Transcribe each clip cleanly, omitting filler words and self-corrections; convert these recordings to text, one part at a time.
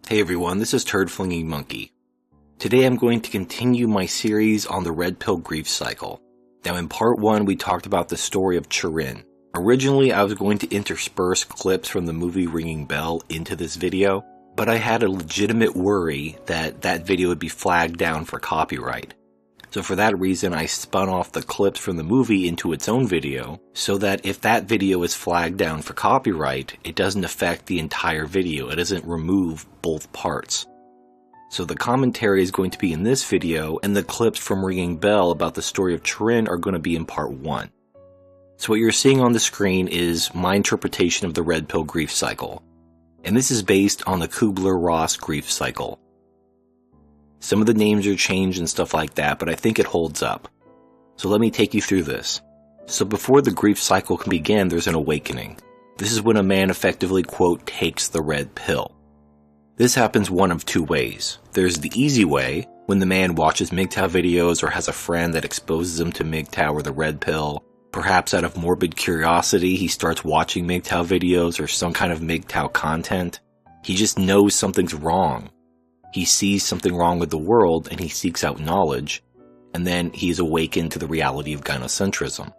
Hey everyone, this is Turd Flinging Monkey. Today I'm going to continue my series on the Red Pill grief cycle. Now in part 1 we talked about the story of Chirin. Originally I was going to intersperse clips from the movie Ringing Bell into this video, but I had a legitimate worry that that video would be flagged down for copyright. So for that reason I spun off the clips from the movie into its own video, so that if that video is flagged down for copyright, it doesn't affect the entire video, it doesn't remove both parts. So the commentary is going to be in this video, and the clips from Ringing Bell about the story of Chirin are going to be in part 1. So what you're seeing on the screen is my interpretation of the Red Pill grief cycle. And this is based on the Kubler-Ross grief cycle. Some of the names are changed and stuff like that, but I think it holds up. So let me take you through this. So before the grief cycle can begin, there's an awakening. This is when a man effectively, quote, takes the red pill. This happens one of two ways. There's the easy way, when the man watches MGTOW videos or has a friend that exposes him to MGTOW or the red pill. Perhaps out of morbid curiosity, he starts watching MGTOW videos or some kind of MGTOW content. He just knows something's wrong. He sees something wrong with the world and he seeks out knowledge, and then he is awakened to the reality of gynocentrism.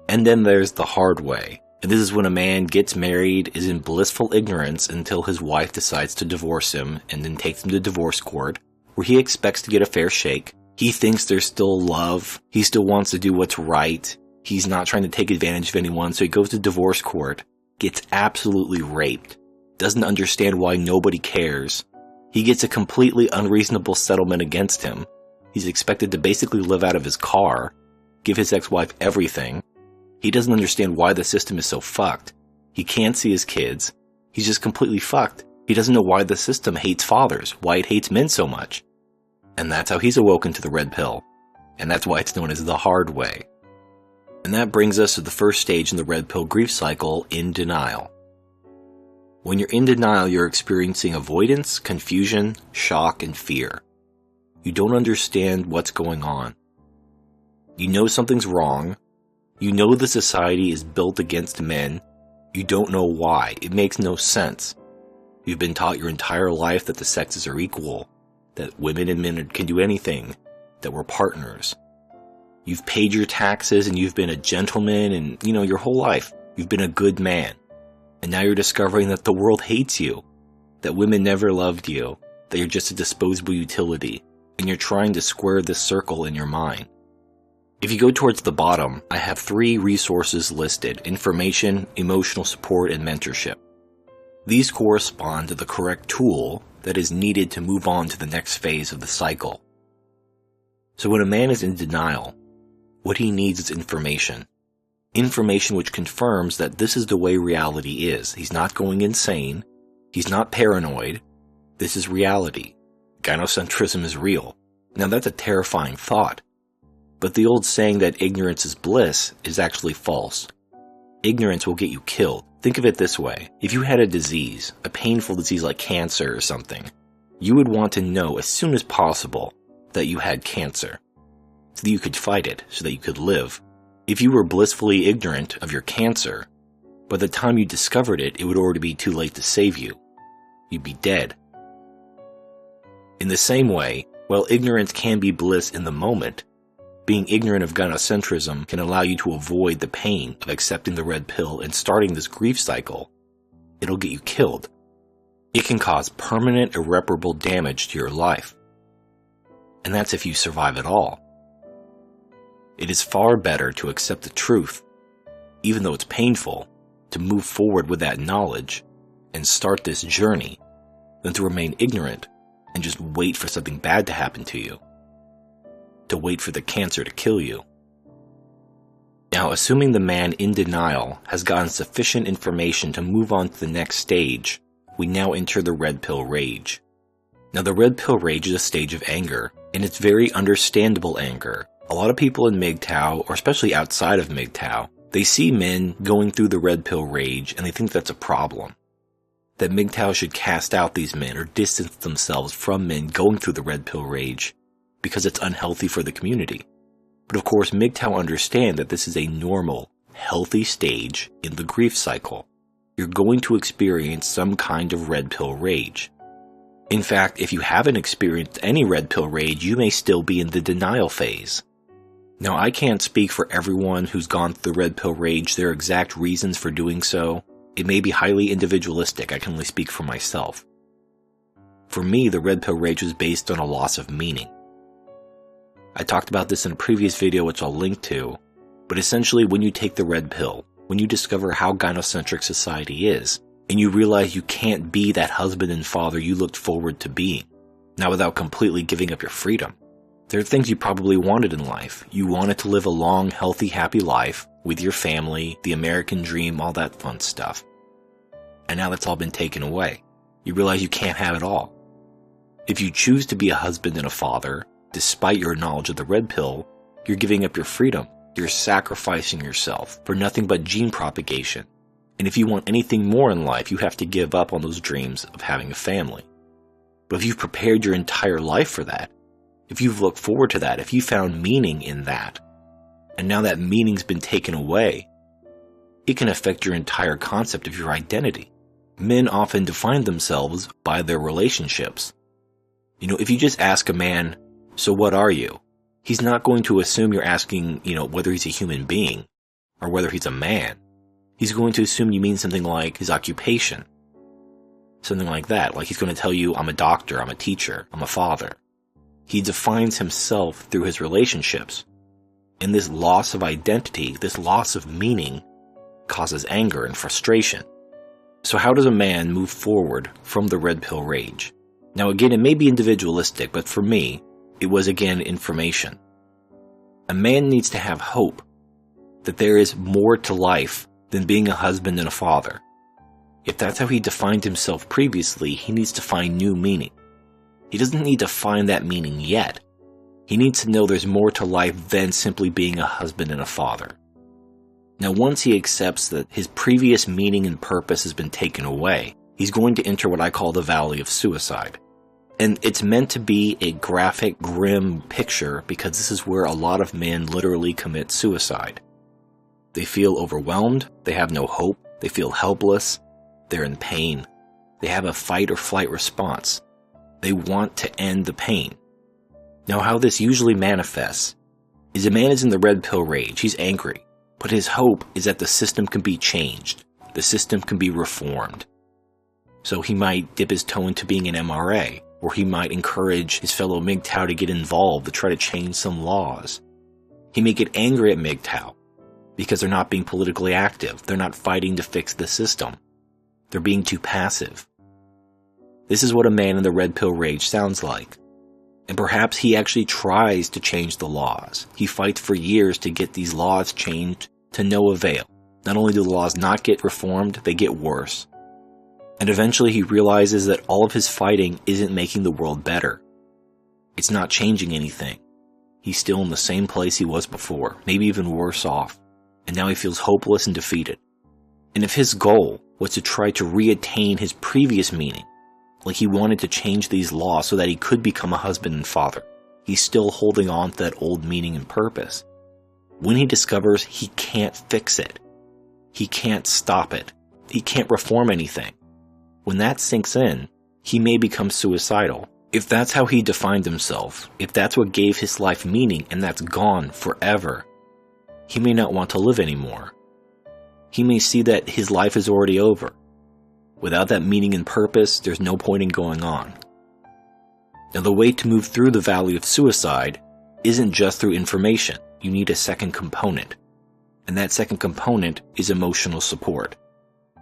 And then there's the hard way, and this is when a man gets married, is in blissful ignorance until his wife decides to divorce him and then takes him to divorce court, where he expects to get a fair shake. He thinks there's still love, he still wants to do what's right, he's not trying to take advantage of anyone, so he goes to divorce court, gets absolutely raped, doesn't understand why nobody cares. He gets a completely unreasonable settlement against him. He's expected to basically live out of his car, give his ex-wife everything. He doesn't understand why the system is so fucked. He can't see his kids. He's just completely fucked. He doesn't know why the system hates fathers, why it hates men so much. And that's how he's awoken to the red pill. And that's why it's known as the hard way. And that brings us to the first stage in the red pill grief cycle, in denial. When you're in denial, you're experiencing avoidance, confusion, shock, and fear. You don't understand what's going on. You know something's wrong. You know the society is built against men. You don't know why. It makes no sense. You've been taught your entire life that the sexes are equal, that women and men can do anything, that we're partners. You've paid your taxes and you've been a gentleman and, your whole life. You've been a good man. And now you're discovering that the world hates you, that women never loved you, that you're just a disposable utility, and you're trying to square this circle in your mind. If you go towards the bottom, I have 3 resources listed: information, emotional support, and mentorship. These correspond to the correct tool that is needed to move on to the next phase of the cycle. So when a man is in denial, what he needs is information. Information which confirms that this is the way reality is. He's not going insane. He's not paranoid. This is reality. Gynocentrism is real. Now that's a terrifying thought. But the old saying that ignorance is bliss is actually false. Ignorance will get you killed. Think of it this way. If you had a disease, a painful disease like cancer or something, you would want to know as soon as possible that you had cancer, so that you could fight it, so that you could live. If you were blissfully ignorant of your cancer, by the time you discovered it, it would already be too late to save you. You'd be dead. In the same way, while ignorance can be bliss in the moment, being ignorant of gynocentrism can allow you to avoid the pain of accepting the red pill and starting this grief cycle. It'll get you killed. It can cause permanent, irreparable damage to your life. And that's if you survive at all. It is far better to accept the truth, even though it's painful, to move forward with that knowledge and start this journey, than to remain ignorant and just wait for something bad to happen to you, to wait for the cancer to kill you. Now, assuming the man in denial has gotten sufficient information to move on to the next stage, we now enter the red pill rage. Now, the red pill rage is a stage of anger, and it's very understandable anger. A lot of people in MGTOW, or especially outside of MGTOW, they see men going through the red pill rage and they think that's a problem. That MGTOW should cast out these men or distance themselves from men going through the red pill rage because it's unhealthy for the community. But of course, MGTOW understand that this is a normal, healthy stage in the grief cycle. You're going to experience some kind of red pill rage. In fact, if you haven't experienced any red pill rage, you may still be in the denial phase. Now, I can't speak for everyone who's gone through the red pill rage, their exact reasons for doing so. It may be highly individualistic, I can only speak for myself. For me, the red pill rage was based on a loss of meaning. I talked about this in a previous video which I'll link to, but essentially when you take the red pill, when you discover how gynocentric society is, and you realize you can't be that husband and father you looked forward to being, now without completely giving up your freedom. There are things you probably wanted in life. You wanted to live a long, healthy, happy life with your family, the American dream, all that fun stuff. And now that's all been taken away. You realize you can't have it all. If you choose to be a husband and a father, despite your knowledge of the red pill, you're giving up your freedom. You're sacrificing yourself for nothing but gene propagation. And if you want anything more in life, you have to give up on those dreams of having a family. But if you've prepared your entire life for that, if you've looked forward to that, if you found meaning in that, and now that meaning's been taken away, it can affect your entire concept of your identity. Men often define themselves by their relationships. If you just ask a man, so what are you? He's not going to assume you're asking, whether he's a human being or whether he's a man. He's going to assume you mean something like his occupation. Something like that. Like he's going to tell you, I'm a doctor, I'm a teacher, I'm a father. He defines himself through his relationships. And this loss of identity, this loss of meaning, causes anger and frustration. So how does a man move forward from the red pill rage? Now again, it may be individualistic, but for me, it was again information. A man needs to have hope that there is more to life than being a husband and a father. If that's how he defined himself previously, he needs to find new meaning. He doesn't need to find that meaning yet. He needs to know there's more to life than simply being a husband and a father. Now, once he accepts that his previous meaning and purpose has been taken away, he's going to enter what I call the valley of suicide. And it's meant to be a graphic, grim picture because this is where a lot of men literally commit suicide. They feel overwhelmed, they have no hope, they feel helpless, they're in pain. They have a fight or flight response. They want to end the pain. Now, how this usually manifests is a man is in the red pill rage, he's angry, but his hope is that the system can be changed, the system can be reformed. So he might dip his toe into being an MRA, or he might encourage his fellow MGTOW to get involved to try to change some laws. He may get angry at MGTOW because they're not being politically active, they're not fighting to fix the system, they're being too passive. This is what a man in the red pill rage sounds like. And perhaps he actually tries to change the laws. He fights for years to get these laws changed to no avail. Not only do the laws not get reformed, they get worse. And eventually he realizes that all of his fighting isn't making the world better. It's not changing anything. He's still in the same place he was before, maybe even worse off. And now he feels hopeless and defeated. And if his goal was to try to reattain his previous meaning, like he wanted to change these laws so that he could become a husband and father, he's still holding on to that old meaning and purpose. When he discovers he can't fix it, he can't stop it, he can't reform anything, when that sinks in, he may become suicidal. If that's how he defined himself, if that's what gave his life meaning and that's gone forever, he may not want to live anymore. He may see that his life is already over. Without that meaning and purpose, there's no point in going on. Now, the way to move through the valley of suicide isn't just through information. You need a second component. And that second component is emotional support.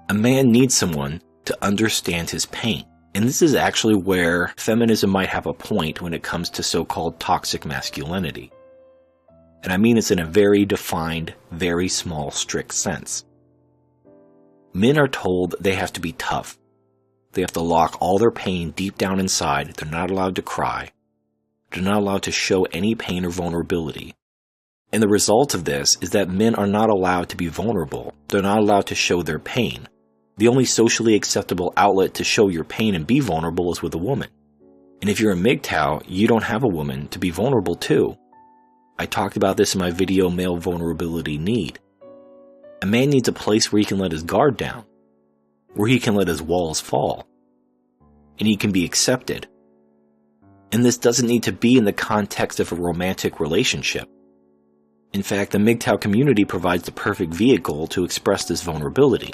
A man needs someone to understand his pain. And this is actually where feminism might have a point when it comes to so-called toxic masculinity. And I mean this in a very defined, very small, strict sense. Men are told they have to be tough. They have to lock all their pain deep down inside. They're not allowed to cry. They're not allowed to show any pain or vulnerability. And the result of this is that men are not allowed to be vulnerable. They're not allowed to show their pain. The only socially acceptable outlet to show your pain and be vulnerable is with a woman. And if you're a MGTOW, you don't have a woman to be vulnerable to. I talked about this in my video, Male Vulnerability Need. A man needs a place where he can let his guard down, where he can let his walls fall. and he can be accepted. And this doesn't need to be in the context of a romantic relationship. In fact, the MGTOW community provides the perfect vehicle to express this vulnerability.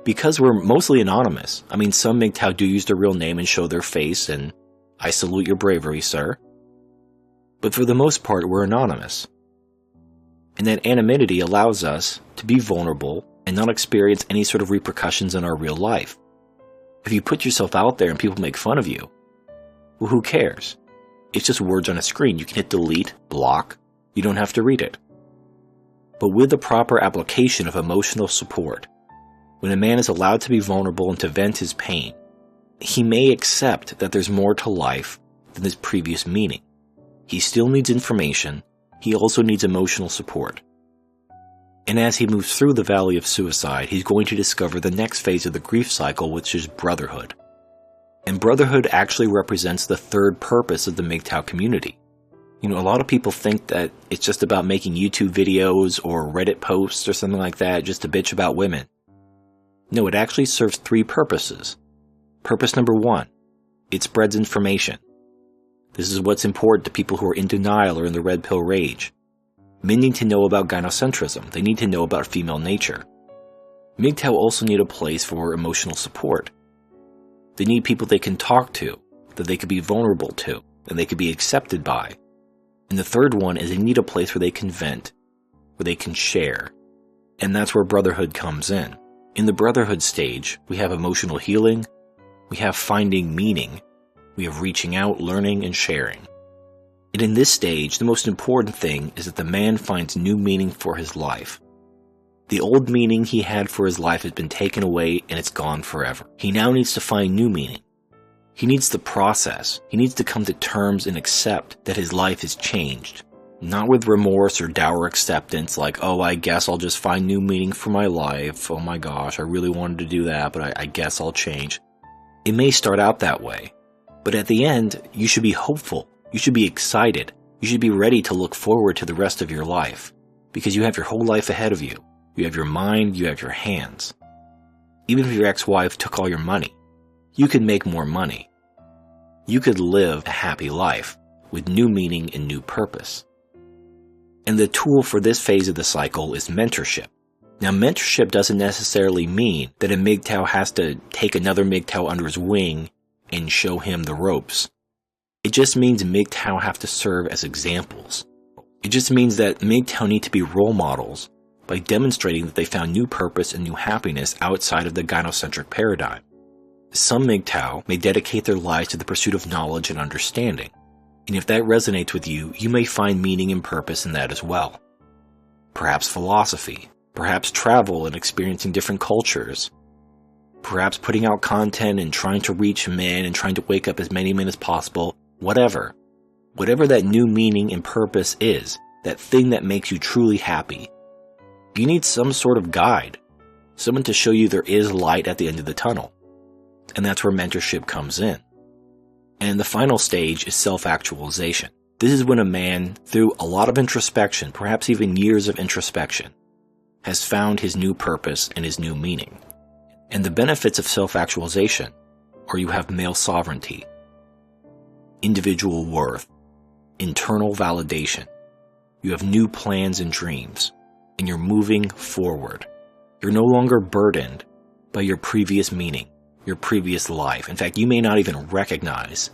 Because we're mostly anonymous, some MGTOW do use their real name and show their face, and I salute your bravery, sir. But for the most part, we're anonymous. And that anonymity allows us to be vulnerable and not experience any sort of repercussions in our real life. If you put yourself out there and people make fun of you, well, who cares? It's just words on a screen. You can hit delete, block. You don't have to read it. But with the proper application of emotional support, when a man is allowed to be vulnerable and to vent his pain, he may accept that there's more to life than his previous meaning. He still needs information. He also needs emotional support. And as he moves through the valley of suicide, he's going to discover the next phase of the grief cycle, which is brotherhood. And brotherhood actually represents the third purpose of the MGTOW community. A lot of people think that it's just about making YouTube videos or Reddit posts or something like that just to bitch about women. No, it actually serves three purposes. Purpose number one, it spreads information. This is what's important to people who are in denial or in the red pill rage. Men need to know about gynocentrism. They need to know about female nature. MGTOW also need a place for emotional support. They need people they can talk to, that they could be vulnerable to, and they could be accepted by. And the third one is they need a place where they can vent, where they can share. And that's where brotherhood comes in. In the brotherhood stage, we have emotional healing, we have finding meaning, we have reaching out, learning, and sharing. And in this stage, the most important thing is that the man finds new meaning for his life. The old meaning he had for his life has been taken away and it's gone forever. He now needs to find new meaning. He needs the process. He needs to come to terms and accept that his life has changed. Not with remorse or dour acceptance like, oh, I guess I'll just find new meaning for my life. Oh my gosh, I really wanted to do that, but I guess I'll change. It may start out that way, but at the end, you should be hopeful. You should be excited. You should be ready to look forward to the rest of your life because you have your whole life ahead of you. You have your mind, you have your hands. Even if your ex-wife took all your money, you could make more money. You could live a happy life with new meaning and new purpose. And the tool for this phase of the cycle is mentorship. Now, mentorship doesn't necessarily mean that a MGTOW has to take another MGTOW under his wing and show him the ropes. It just means MGTOW have to serve as examples. It just means that MGTOW need to be role models by demonstrating that they found new purpose and new happiness outside of the gynocentric paradigm. Some MGTOW may dedicate their lives to the pursuit of knowledge and understanding. And if that resonates with you, you may find meaning and purpose in that as well. Perhaps philosophy, perhaps travel and experiencing different cultures, perhaps putting out content and trying to reach men and trying to wake up as many men as possible, whatever. Whatever that new meaning and purpose is, that thing that makes you truly happy, you need some sort of guide, someone to show you there is light at the end of the tunnel. And that's where mentorship comes in. And the final stage is self-actualization. This is when a man, through a lot of introspection, perhaps even years of introspection, has found his new purpose and his new meaning. And the benefits of self-actualization are you have male sovereignty, individual worth, internal validation. You have new plans and dreams, and you're moving forward. You're no longer burdened by your previous meaning, your previous life. In fact, you may not even recognize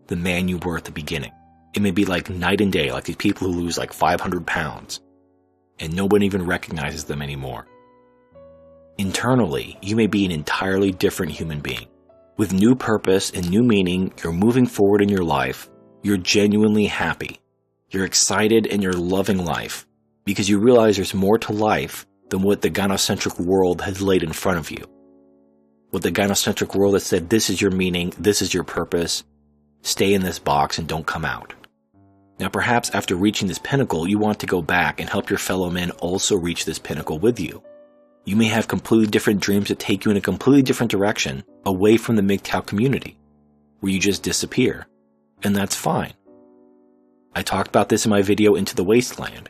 the man you were at the beginning. It may be like night and day, like these people who lose like 500 pounds, and no one even recognizes them anymore. Internally, you may be an entirely different human being. With new purpose and new meaning, you're moving forward in your life. You're genuinely happy. You're excited and you're loving life because you realize there's more to life than what the gynocentric world has laid in front of you. What the gynocentric world has said, this is your meaning, this is your purpose, stay in this box and don't come out. Now perhaps after reaching this pinnacle, you want to go back and help your fellow men also reach this pinnacle with you. You may have completely different dreams that take you in a completely different direction, away from the MGTOW community, where you just disappear. And that's fine. I talked about this in my video Into the Wasteland.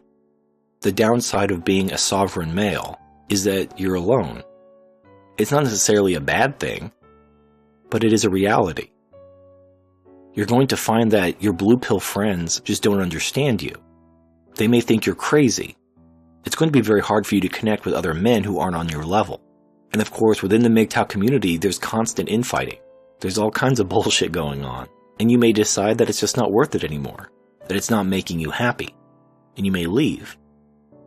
The downside of being a sovereign male is that you're alone. It's not necessarily a bad thing, but it is a reality. You're going to find that your blue pill friends just don't understand you. They may think you're crazy. It's going to be very hard for you to connect with other men who aren't on your level. And of course, within the MGTOW community, there's constant infighting. There's all kinds of bullshit going on. And you may decide that it's just not worth it anymore, that it's not making you happy, and you may leave.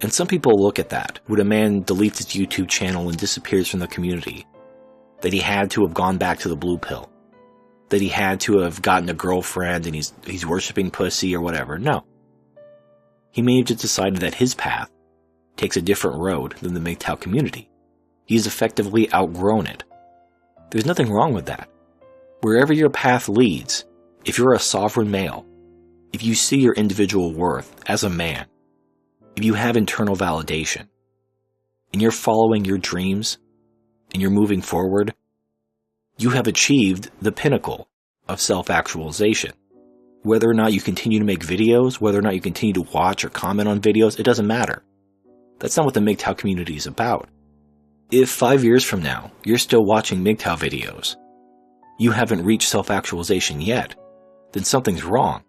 And some people look at that, when a man deletes his YouTube channel and disappears from the community, that he had to have gone back to the blue pill, that he had to have gotten a girlfriend and he's worshiping pussy or whatever. No. He may have just decided that his path takes a different road than the MGTOW community. He's effectively outgrown it. There's nothing wrong with that. Wherever your path leads, if you're a sovereign male, if you see your individual worth as a man, if you have internal validation, and you're following your dreams, and you're moving forward, you have achieved the pinnacle of self-actualization. Whether or not you continue to make videos, whether or not you continue to watch or comment on videos, it doesn't matter. That's not what the MGTOW community is about. If 5 years from now, you're still watching MGTOW videos, you haven't reached self-actualization yet, then something's wrong.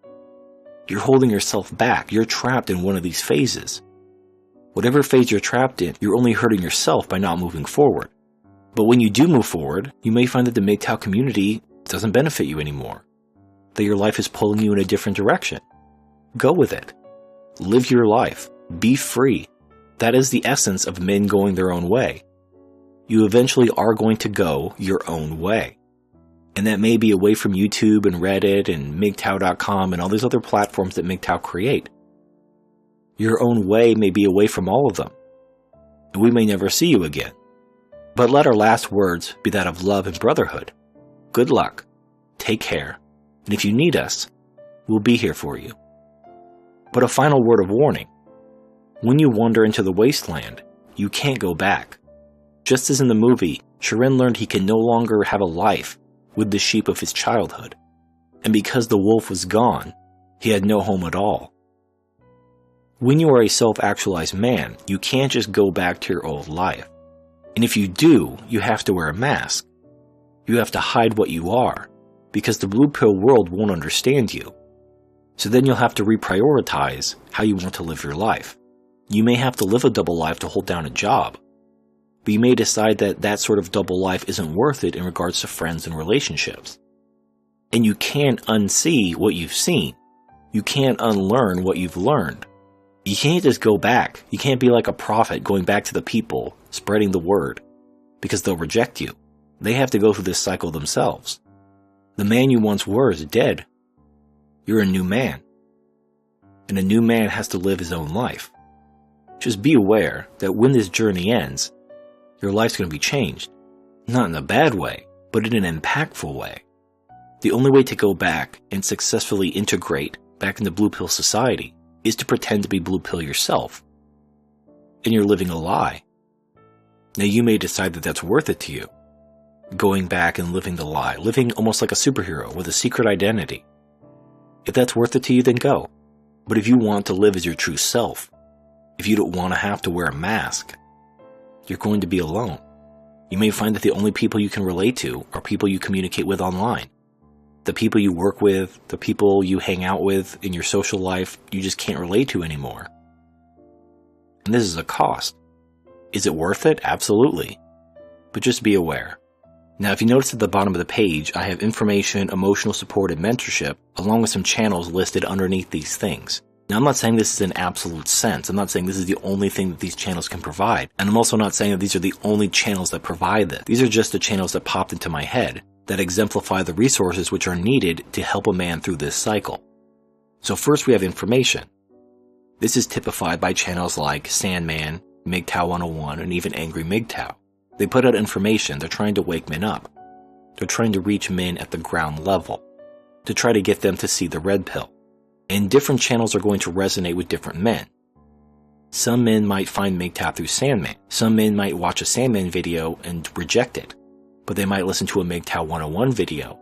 You're holding yourself back. You're trapped in one of these phases. Whatever phase you're trapped in, you're only hurting yourself by not moving forward. But when you do move forward, you may find that the MGTOW community doesn't benefit you anymore, that your life is pulling you in a different direction. Go with it. Live your life. Be free. That is the essence of men going their own way. You eventually are going to go your own way. And that may be away from YouTube and Reddit and MGTOW.com and all these other platforms that MGTOW create. Your own way may be away from all of them, and we may never see you again. But let our last words be that of love and brotherhood. Good luck, take care, and if you need us, we'll be here for you. But a final word of warning. When you wander into the wasteland, you can't go back. Just as in the movie, Chirin learned he can no longer have a life with the sheep of his childhood. And because the wolf was gone, he had no home at all. When you are a self-actualized man, you can't just go back to your old life. And if you do, you have to wear a mask. You have to hide what you are, because the blue pill world won't understand you. So then you'll have to reprioritize how you want to live your life. You may have to live a double life to hold down a job, but you may decide that that sort of double life isn't worth it in regards to friends and relationships. And you can't unsee what you've seen. You can't unlearn what you've learned. You can't just go back. You can't be like a prophet going back to the people, spreading the word, because they'll reject you. They have to go through this cycle themselves. The man you once were is dead. You're a new man. And a new man has to live his own life. Just be aware that when this journey ends, your life's going to be changed. Not in a bad way, but in an impactful way. The only way to go back and successfully integrate back into blue pill society is to pretend to be blue pill yourself. And you're living a lie. Now you may decide that that's worth it to you. Going back and living the lie, living almost like a superhero with a secret identity. If that's worth it to you, then go. But if you want to live as your true self, if you don't want to have to wear a mask, you're going to be alone. You may find that the only people you can relate to are people you communicate with online. The people you work with, the people you hang out with in your social life, you just can't relate to anymore. And this is a cost. Is it worth it? Absolutely. But just be aware. Now, if you notice at the bottom of the page, I have information, emotional support, and mentorship, along with some channels listed underneath these things. Now, I'm not saying this is an absolute sense. I'm not saying this is the only thing that these channels can provide. And I'm also not saying that these are the only channels that provide this. These are just the channels that popped into my head that exemplify the resources which are needed to help a man through this cycle. So first we have information. This is typified by channels like Sandman, MGTOW 101, and even Angry MGTOW. They put out information. They're trying to wake men up. They're trying to reach men at the ground level, to try to get them to see the red pill. And different channels are going to resonate with different men. Some men might find MGTOW through Sandman. Some men might watch a Sandman video and reject it, but they might listen to a MGTOW 101 video.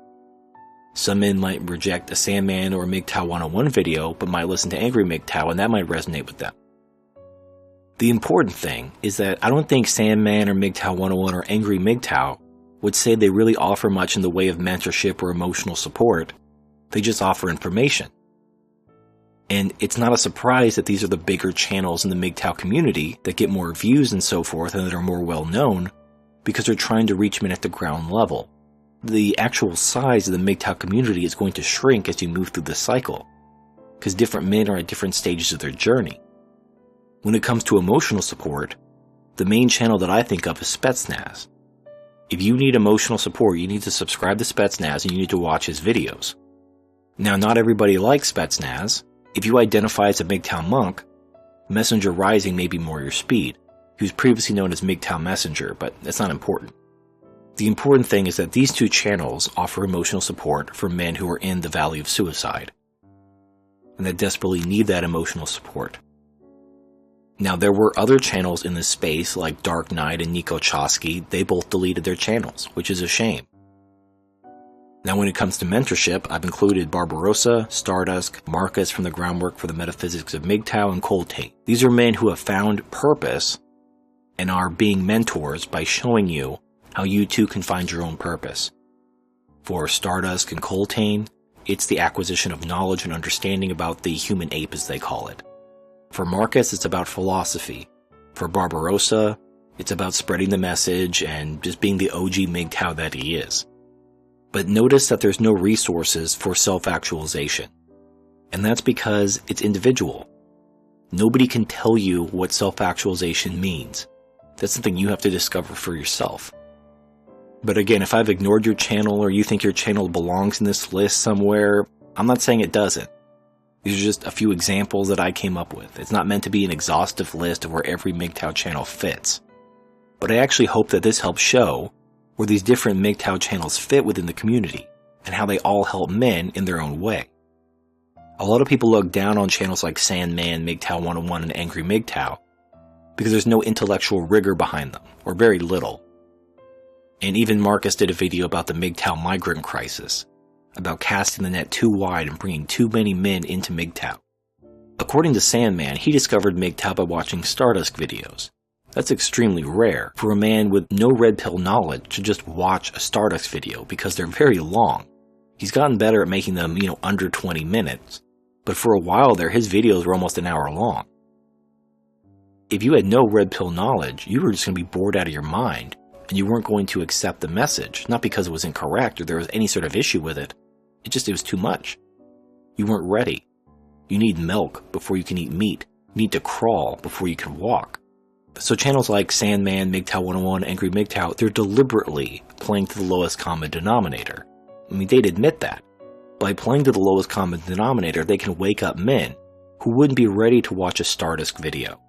Some men might reject a Sandman or a MGTOW 101 video, but might listen to Angry MGTOW, and that might resonate with them. The important thing is that I don't think Sandman or MGTOW 101 or Angry MGTOW would say they really offer much in the way of mentorship or emotional support. They just offer information. And it's not a surprise that these are the bigger channels in the MGTOW community that get more views and so forth and that are more well known because they're trying to reach men at the ground level. The actual size of the MGTOW community is going to shrink as you move through the cycle because different men are at different stages of their journey. When it comes to emotional support, the main channel that I think of is Spetsnaz. If you need emotional support, you need to subscribe to Spetsnaz and you need to watch his videos. Now, not everybody likes Spetsnaz. If you identify as a MGTOW monk, Messenger Rising may be more your speed. He was previously known as MGTOW Messenger, but that's not important. The important thing is that these two channels offer emotional support for men who are in the valley of suicide, and that desperately need that emotional support. Now, there were other channels in this space like Dark Knight and Nico Chosky. They both deleted their channels, which is a shame. Now, when it comes to mentorship, I've included Barbarossa, Stardust, Marcus from the Groundwork for the Metaphysics of MGTOW, and Coltate. These are men who have found purpose and are being mentors by showing you how you too can find your own purpose. For Stardust and Coltate, it's the acquisition of knowledge and understanding about the human ape, as they call it. For Marcus, it's about philosophy. For Barbarossa, it's about spreading the message and just being the OG MGTOW that he is. But notice that there's no resources for self-actualization. And that's because it's individual. Nobody can tell you what self-actualization means. That's something you have to discover for yourself. But again, if I've ignored your channel or you think your channel belongs in this list somewhere, I'm not saying it doesn't. These are just a few examples that I came up with. It's not meant to be an exhaustive list of where every MGTOW channel fits. But I actually hope that this helps show where these different MGTOW channels fit within the community, and how they all help men in their own way. A lot of people look down on channels like Sandman, MGTOW 101, and Angry MGTOW because there's no intellectual rigor behind them, or very little. And even Marcus did a video about the MGTOW migrant crisis, about casting the net too wide and bringing too many men into MGTOW. According to Sandman, he discovered MGTOW by watching Stardust videos. That's extremely rare for a man with no red pill knowledge to just watch a Stardust video because they're very long. He's gotten better at making them, under 20 minutes. But for a while there, his videos were almost an hour long. If you had no red pill knowledge, you were just going to be bored out of your mind, and you weren't going to accept the message, not because it was incorrect or there was any sort of issue with it. It was too much. You weren't ready. You need milk before you can eat meat. You need to crawl before you can walk. So channels like Sandman, MGTOW 101, Angry MGTOW, they're deliberately playing to the lowest common denominator. I mean, they'd admit that. By playing to the lowest common denominator, they can wake up men who wouldn't be ready to watch a Stardust video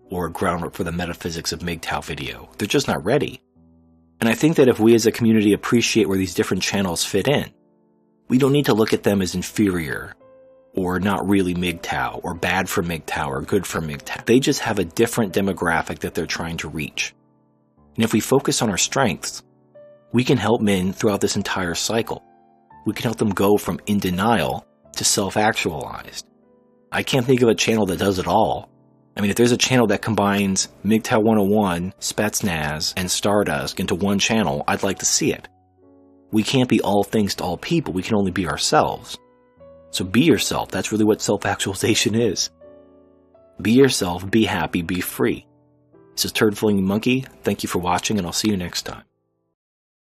or a Groundwork for the Metaphysics of MGTOW video. They're just not ready. And I think that if we as a community appreciate where these different channels fit in, we don't need to look at them as inferior or not really MGTOW, or bad for MGTOW, or good for MGTOW. They just have a different demographic that they're trying to reach. And if we focus on our strengths, we can help men throughout this entire cycle. We can help them go from in denial to self-actualized. I can't think of a channel that does it all. I mean, if there's a channel that combines MGTOW 101, Spetsnaz, and Stardust into one channel, I'd like to see it. We can't be all things to all people. We can only be ourselves. So be yourself. That's really what self-actualization is. Be yourself, be happy, be free. This is Turd Flinging Monkey. Thank you for watching, and I'll see you next time.